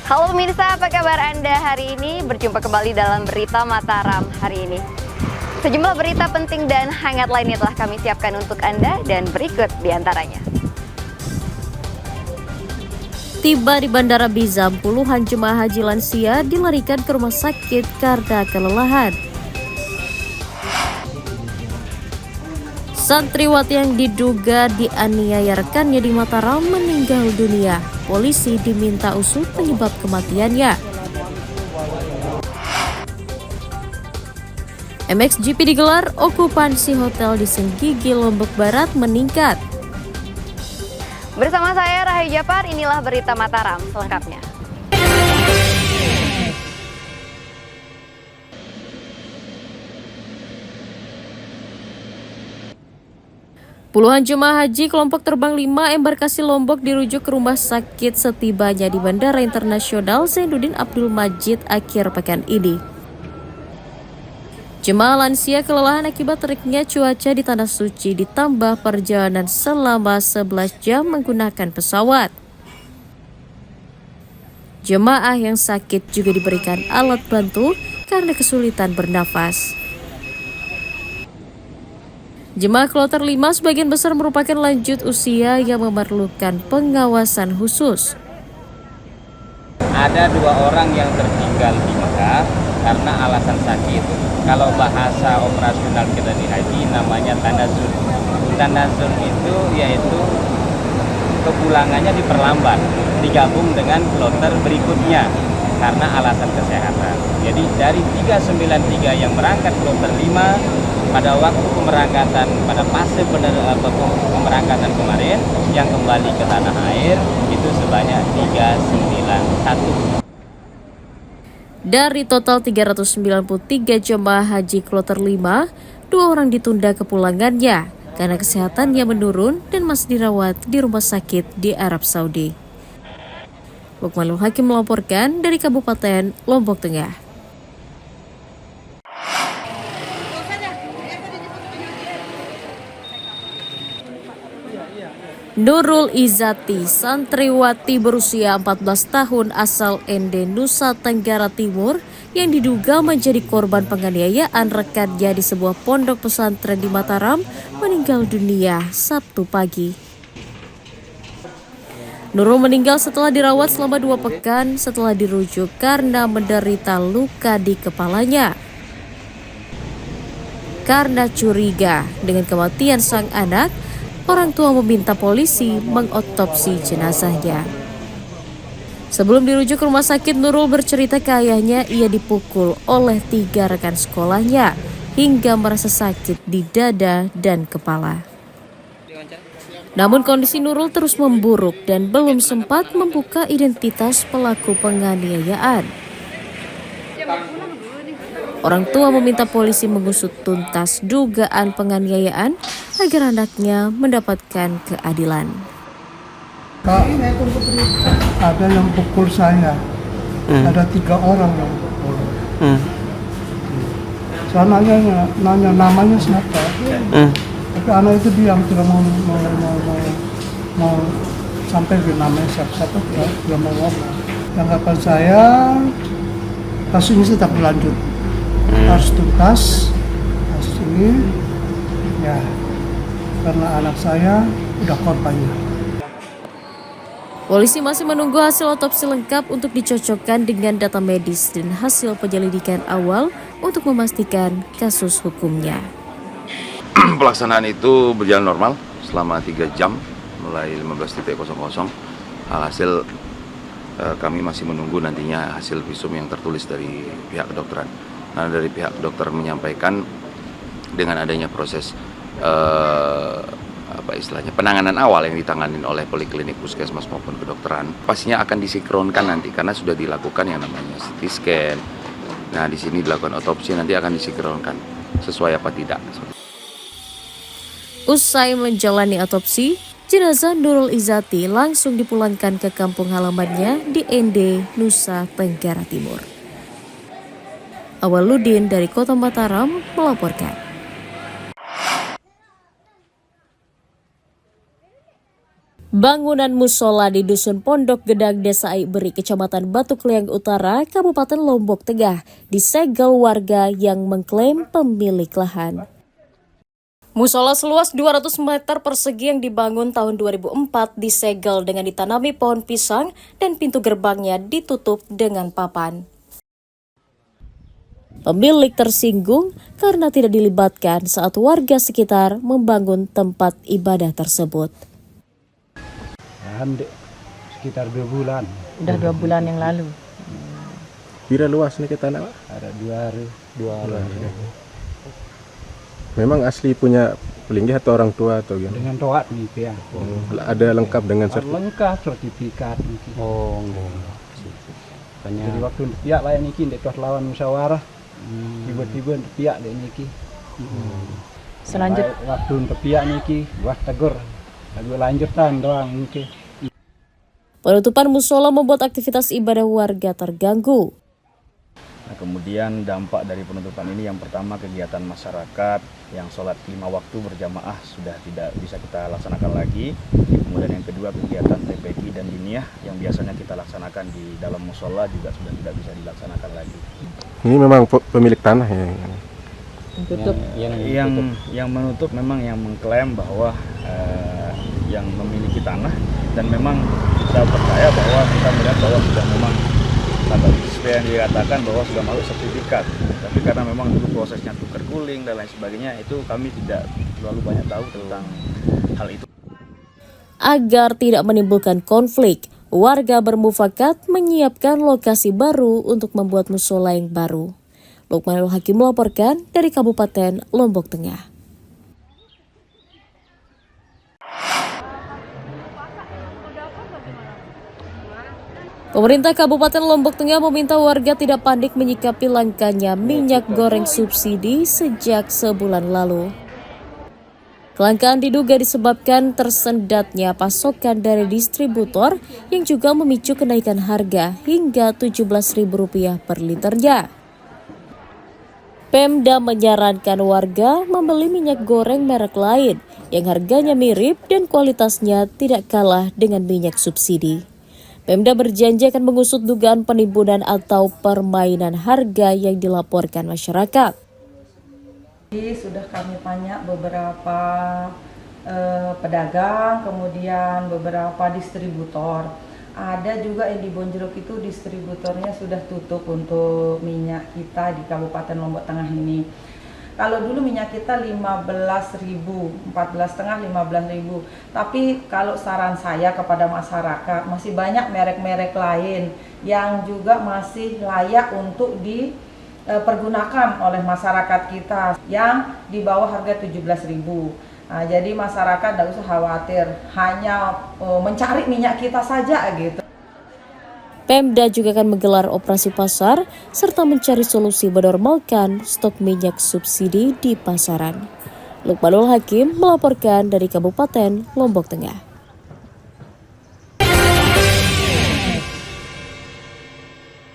Halo pemirsa, apa kabar Anda hari ini? Berjumpa kembali dalam Berita Mataram hari ini. Sejumlah berita penting dan hangat lainnya telah kami siapkan untuk Anda dan berikut diantaranya. Tiba di Bandara Bizam, puluhan jemaah haji lansia dilarikan ke rumah sakit karena kelelahan. Santriwati yang diduga dianiaya rekannya di Mataram meninggal dunia. Polisi diminta usut penyebab kematiannya. MXGP digelar, okupansi hotel di Senggigi, Lombok Barat meningkat. Bersama saya Rahayu Japar, inilah Berita Mataram selengkapnya. Puluhan jemaah haji kelompok terbang 5 embarkasi Lombok dirujuk ke rumah sakit setibanya di Bandara Internasional Zainuddin Abdul Majid akhir pekan ini. Jemaah lansia kelelahan akibat teriknya cuaca di Tanah Suci ditambah perjalanan selama 11 jam menggunakan pesawat. Jemaah yang sakit juga diberikan alat bantu karena kesulitan bernafas. Jemaah kloter 5 sebagian besar merupakan lanjut usia yang memerlukan pengawasan khusus. Ada 2 orang yang tertinggal di Mekah karena alasan sakit. Kalau bahasa operasional kita di haji namanya tanazul. Tanazul itu yaitu kepulangannya diperlambat, digabung dengan kloter berikutnya karena alasan kesehatan. Jadi dari 393 yang berangkat kloter 5 pada waktu pemberangkatan, pada fase pemberangkatan kemarin yang kembali ke tanah air itu sebanyak 391. Dari total 393 jemaah haji kloter 5, 2 orang ditunda kepulangannya karena kesehatannya menurun dan masih dirawat di rumah sakit di Arab Saudi. Lukmanul Hakim melaporkan dari Kabupaten Lombok Tengah. Nurul Izati, santriwati berusia 14 tahun asal Ende, Nusa Tenggara Timur yang diduga menjadi korban penganiayaan rekannya di sebuah pondok pesantren di Mataram, meninggal dunia Sabtu pagi. Nurul meninggal setelah dirawat selama 2 pekan setelah dirujuk karena menderita luka di kepalanya. Karena curiga dengan kematian sang anak, orang tua meminta polisi mengotopsi jenazahnya. Sebelum dirujuk ke rumah sakit, Nurul bercerita ke ayahnya ia dipukul oleh 3 rekan sekolahnya hingga merasa sakit di dada dan kepala. Namun kondisi Nurul terus memburuk dan belum sempat membuka identitas pelaku penganiayaan. Orang tua meminta polisi mengusut tuntas dugaan penganiayaan agar anaknya mendapatkan keadilan. Kak, ada yang pukul saya. Ada 3 orang yang pukul. Saya nanya namanya siapa. Tapi anak itu diam, tidak mau sampai ke namanya siapa tidak mau ngomong. Tanggapan saya, kasus ini tetap berlanjut. Harus tuntas kasus ini, ya, karena anak saya udah korbannya. Polisi masih menunggu hasil otopsi lengkap untuk dicocokkan dengan data medis dan hasil penyelidikan awal untuk memastikan kasus hukumnya. Pelaksanaan itu berjalan normal selama 3 jam mulai 15.00. Alhasil kami masih menunggu nantinya hasil visum yang tertulis dari pihak kedokteran. Nah, dari pihak dokter menyampaikan dengan adanya proses penanganan awal yang ditangani oleh poliklinik, puskesmas maupun kedokteran, pastinya akan disinkronkan nanti karena sudah dilakukan yang namanya CT scan. Nah, di sini dilakukan otopsi, nanti akan disinkronkan sesuai apa tidak. Usai menjalani otopsi, jenazah Nurul Izati langsung dipulangkan ke kampung halamannya di Ende, Nusa Tenggara Timur. Awaludin dari Kota Mataram melaporkan. Bangunan musola di Dusun Pondok Gedang, Desa Aiberi, Kecamatan Batu Kliang Utara, Kabupaten Lombok Tengah, disegel warga yang mengklaim pemilik lahan. Musola seluas 200 meter persegi yang dibangun tahun 2004 disegel dengan ditanami pohon pisang dan pintu gerbangnya ditutup dengan papan. Pemilik tersinggung karena tidak dilibatkan saat warga sekitar membangun tempat ibadah tersebut. Sekitar 2 bulan. Udah 2 bulan yang lalu. Kira luas nih ke tanah, Pak? Ada 2 hari. Memang asli punya pelinggih atau orang tua atau gimana? Dengan toat nih ya. Ada lengkap dengan Lengkap sertifikat nih. Oh, Jadi waktu pihak lain niki ndek tos lawan musyawarah. Tiba-tiba pihak dek niki. Selanjut Waktu pihak niki buat tegur. Lalu lanjutan doang niki. Penutupan musola membuat aktivitas ibadah warga terganggu. Nah, kemudian dampak dari penutupan ini yang pertama kegiatan masyarakat yang sholat 5 waktu berjamaah sudah tidak bisa kita laksanakan lagi. Kemudian yang kedua kegiatan TPQ dan diniyah yang biasanya kita laksanakan di dalam musola juga sudah tidak bisa dilaksanakan lagi. Ini memang pemilik tanah ya? tutup. Yang menutup memang yang mengklaim bahwa yang memiliki tanah, dan memang kita percaya bahwa kita melihat bahwa sudah memang seperti yang dikatakan bahwa sudah masuk sertifikat, tapi karena memang dulu prosesnya tukar guling dan lain sebagainya, itu kami tidak terlalu banyak tahu tentang hal itu. Agar tidak menimbulkan konflik, warga bermufakat menyiapkan lokasi baru untuk membuat musola yang baru. Lukmanul Hakim melaporkan dari Kabupaten Lombok Tengah. Pemerintah Kabupaten Lombok Tengah meminta warga tidak panik menyikapi langkanya minyak goreng subsidi sejak sebulan lalu. Kelangkaan diduga disebabkan tersendatnya pasokan dari distributor yang juga memicu kenaikan harga hingga Rp17.000 per liternya. Pemda menyarankan warga membeli minyak goreng merek lain yang harganya mirip dan kualitasnya tidak kalah dengan minyak subsidi. Pemda berjanji akan mengusut dugaan penimbunan atau permainan harga yang dilaporkan masyarakat. Sudah kami tanya beberapa pedagang, kemudian beberapa distributor. Ada juga yang di Bonjeruk itu distributornya sudah tutup untuk minyak kita di Kabupaten Lombok Tengah ini. Kalau dulu minyak kita 15.000, 14,5, 15.000. Tapi kalau saran saya kepada masyarakat, masih banyak merek-merek lain yang juga masih layak untuk dipergunakan oleh masyarakat kita yang di bawah harga 17.000. Nah, jadi masyarakat tidak usah khawatir, hanya mencari minyak kita saja gitu. Pemda juga akan menggelar operasi pasar serta mencari solusi menormalkan stok minyak subsidi di pasaran. Lukmanul Hakim melaporkan dari Kabupaten Lombok Tengah.